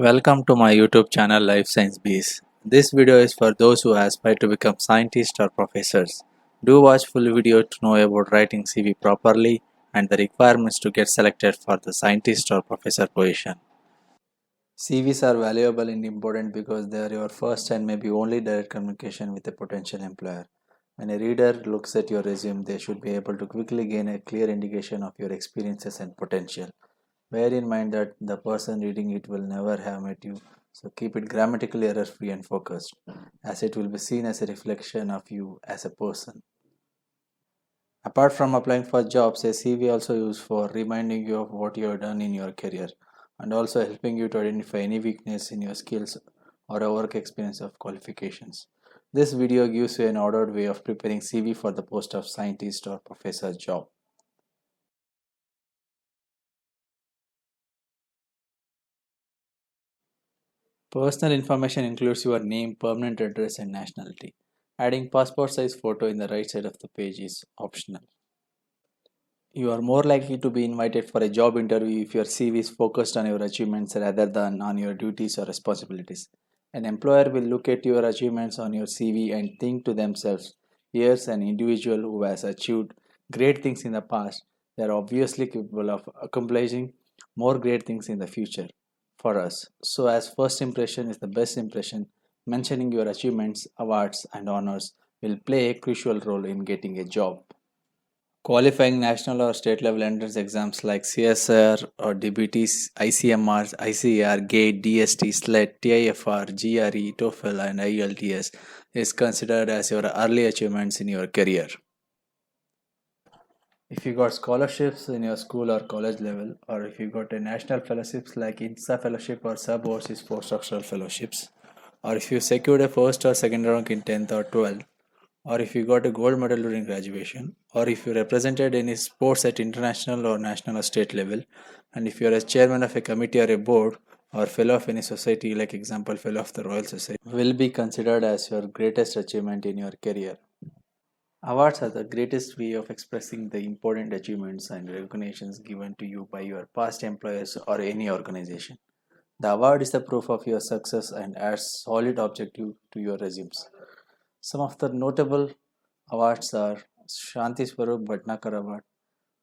Welcome to my YouTube channel Life Science Bees. This video is for those who aspire to become scientists or professors. Do watch full video to know about writing CV properly and the requirements to get selected for the scientist or professor position. CVs are valuable and important because they are your first and maybe only direct communication with a potential employer. When a reader looks at your resume, they should be able to quickly gain a clear indication of your experiences and potential. Bear in mind that the person reading it will never have met you, so keep it grammatically error free and focused, as it will be seen as a reflection of you as a person. Apart from applying for jobs, a CV also used for reminding you of what you have done in your career and also helping you to identify any weakness in your skills or a work experience of qualifications. This video gives you an ordered way of preparing CV for the post of scientist or professor job. Personal information includes your name, permanent address, and nationality. Adding passport size photo in the right side of the page is optional. You are more likely to be invited for a job interview if your CV is focused on your achievements rather than on your duties or responsibilities. An employer will look at your achievements on your CV and think to themselves, here's an individual who has achieved great things in the past. They are obviously capable of accomplishing more great things in the future for us. So, as first impression is the best impression, mentioning your achievements, awards, and honors will play a crucial role in getting a job. Qualifying national or state level entrance exams like CSR or DBT, ICMR, ICAR, GATE, DST, SLET, TIFR, GRE, TOEFL, and IELTS is considered as your early achievements in your career. If you got scholarships in your school or college level, or if you got a national fellowships like INSA fellowship or sub overseas postdoctoral fellowships, or if you secured a first or second rank in 10th or 12th, or if you got a gold medal during graduation, or if you represented any sports at international or national or state level, and if you are a chairman of a committee or a board, or fellow of any society, like example fellow of the Royal Society, will be considered as your greatest achievement in your career. Awards are the greatest way of expressing the important achievements and recognitions given to you by your past employers or any organization. The award is the proof of your success and adds solid objective to your resumes. Some of the notable awards are Shanti Swarup Bhatnagar Award,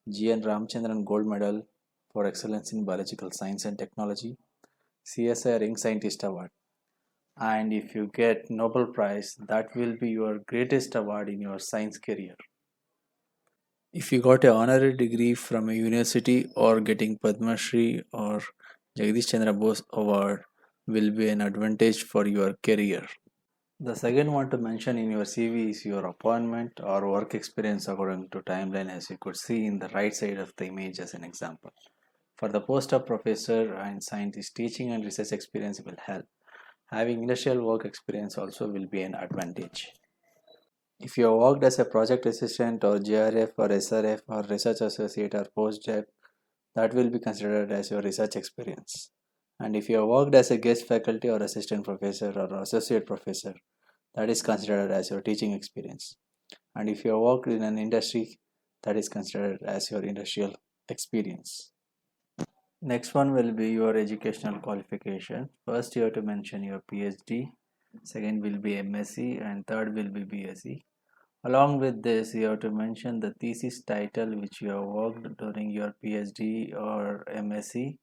G.N. Ramchandran Gold Medal for Excellence in Biological Science and Technology, CSI Young Scientist Award. And if you get Nobel Prize, that will be your greatest award in your science career. If you got an honorary degree from a university or getting Padma Shri or Jagdish Chandra Bose Award will be an advantage for your career. The second one to mention in your CV is your appointment or work experience according to timeline, as you could see in the right side of the image as an example. For the post of professor and scientist, teaching and research experience will help. Having industrial work experience also will be an advantage. If you have worked as a project assistant or JRF or SRF or research associate or postdoc, that will be considered as your research experience. And if you have worked as a guest faculty or assistant professor or associate professor, that is considered as your teaching experience. And if you have worked in an industry, that is considered as your industrial experience. Next one will be your educational qualification. First, you have to mention your PhD, second will be MSc, and third will be BSc. Along with this, you have to mention the thesis title which you have worked during your PhD or MSc,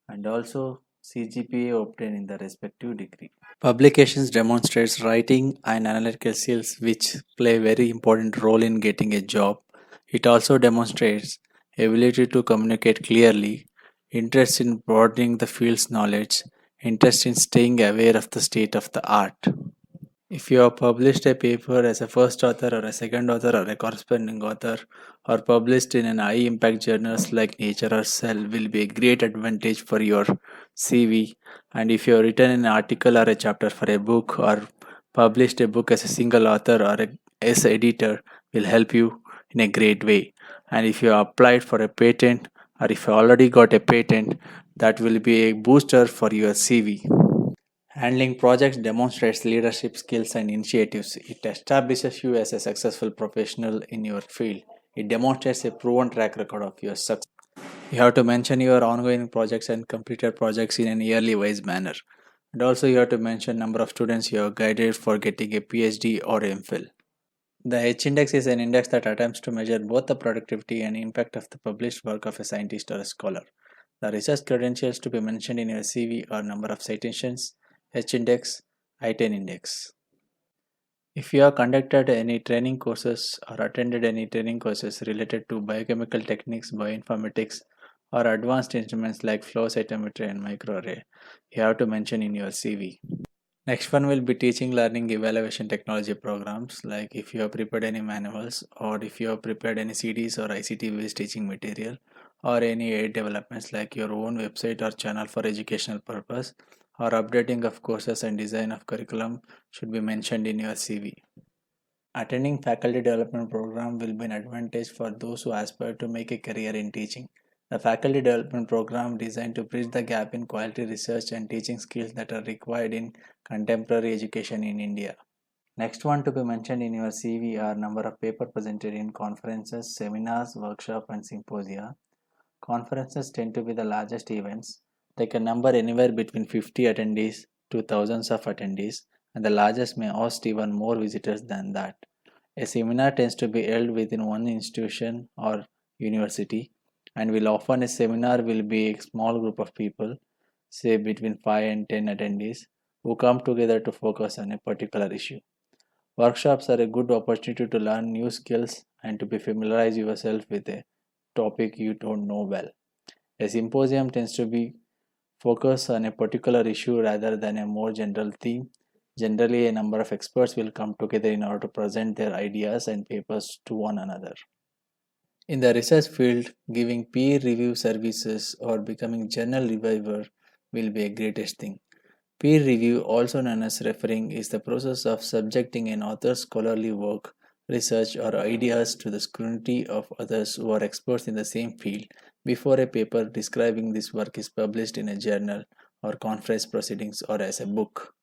and also CGPA obtained in the respective degree. Publications demonstrates writing and analytical skills which play a very important role in getting a job. It also demonstrates ability to communicate clearly, interest in broadening the field's knowledge, interest in staying aware of the state of the art. If you have published a paper as a first author or a second author or a corresponding author or published in an high impact journals like Nature or Cell will be a great advantage for your CV. And if you have written an article or a chapter for a book or published a book as a single author or as editor will help you in a great way. And if you have applied for a patent or if you already got a patent, that will be a booster for your CV. Handling projects demonstrates leadership skills and initiatives. It establishes you as a successful professional in your field. It demonstrates a proven track record of your success. You have to mention your ongoing projects and completed projects in an yearly wise manner. And also you have to mention number of students you have guided for getting a PhD or MPhil. The H index is an index that attempts to measure both the productivity and impact of the published work of a scientist or a scholar. The research credentials to be mentioned in your CV are number of citations, H index, I-10 index. If you have conducted any training courses or attended any training courses related to biochemical techniques, bioinformatics, or advanced instruments like flow cytometry and microarray, you have to mention in your CV. Next one will be teaching, learning, evaluation technology programs. Like if you have prepared any manuals or if you have prepared any CDs or ICT based teaching material or any aid developments like your own website or channel for educational purpose or updating of courses and design of curriculum should be mentioned in your CV. Attending faculty development program will be an advantage for those who aspire to make a career in teaching. The faculty development program designed to bridge the gap in quality research and teaching skills that are required in contemporary education in India. Next one to be mentioned in your CV are number of paper presented in conferences, seminars, workshop and symposia. Conferences tend to be the largest events. They can number anywhere between 50 attendees to thousands of attendees, and the largest may host even more visitors than that. A seminar tends to be held within one institution or university, and will often a seminar will be a small group of people, say between 5 and 10 attendees, who come together to focus on a particular issue. Workshops are a good opportunity to learn new skills and to be familiarize yourself with a topic you don't know well. A symposium tends to be focused on a particular issue rather than a more general theme. Generally, a number of experts will come together in order to present their ideas and papers to one another. In the research field, giving peer review services or becoming journal reviewer will be a greatest thing. Peer review, also known as referring, is the process of subjecting an author's scholarly work, research, or ideas to the scrutiny of others who are experts in the same field before a paper describing this work is published in a journal or conference proceedings or as a book.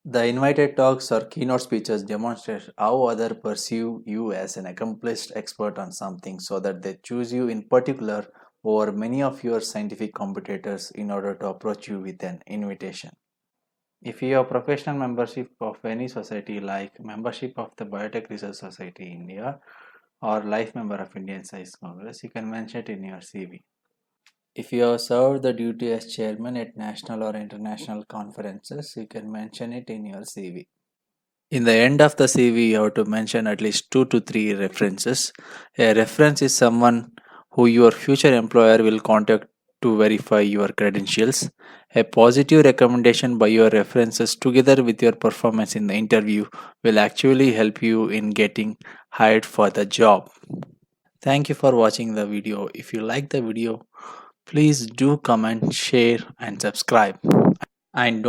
The invited talks or keynote speeches demonstrate how others perceive you as an accomplished expert on something so that they choose you in particular over many of your scientific competitors in order to approach you with an invitation. If you have professional membership of any society like membership of the Biotech Research Society India or life member of Indian Science Congress, you can mention it in your CV. If you have served the duty as chairman at national or international conferences, you can mention it in your CV. In the end of the CV, you have to mention at least 2 to 3 references. A reference is someone who your future employer will contact to verify your credentials. A positive recommendation by your references together with your performance in the interview will actually help you in getting hired for the job. Thank you for watching the video. If you like the video, please do comment, share and subscribe. And